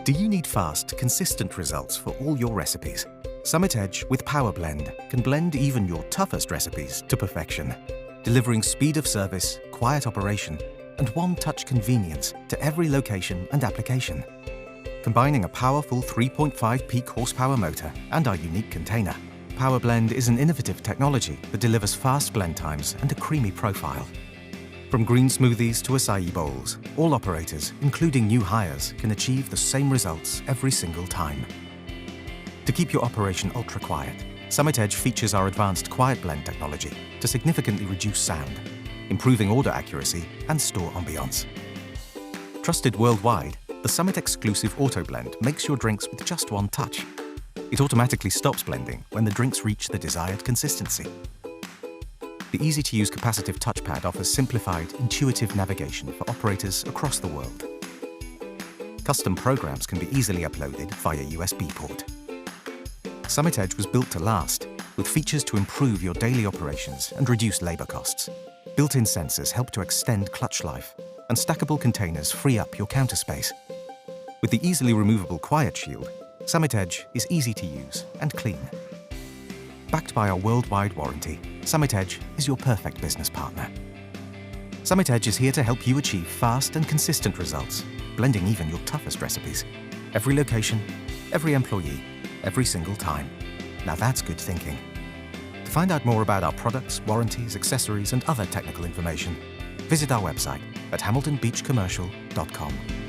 Do you need fast, consistent results for all your recipes? Summit Edge with Power Blend can blend even your toughest recipes to perfection, delivering speed of service, quiet operation, and one-touch convenience to every location and application. Combining a powerful 3.5 peak horsepower motor and our unique container, Power Blend is an innovative technology that delivers fast blend times and a creamy profile. From green smoothies to acai bowls, all operators, including new hires, can achieve the same results every single time. To keep your operation ultra-quiet, Summit Edge features our advanced Quiet Blend technology to significantly reduce sound, improving order accuracy and store ambiance. Trusted worldwide, the Summit exclusive Auto Blend makes your drinks with just one touch. It automatically stops blending when the drinks reach the desired consistency. The easy-to-use capacitive touchpad offers simplified, intuitive navigation for operators across the world. Custom programs can be easily uploaded via USB port. Summit Edge was built to last, with features to improve your daily operations and reduce labor costs. Built-in sensors help to extend clutch life, and stackable containers free up your counter space. With the easily removable Quiet Shield, Summit Edge is easy to use and clean. Backed by our worldwide warranty, Summit Edge is your perfect business partner. Summit Edge is here to help you achieve fast and consistent results, blending even your toughest recipes. Every location, every employee, every single time. Now that's good thinking. To find out more about our products, warranties, accessories, and other technical information, visit our website at hamiltonbeachcommercial.com.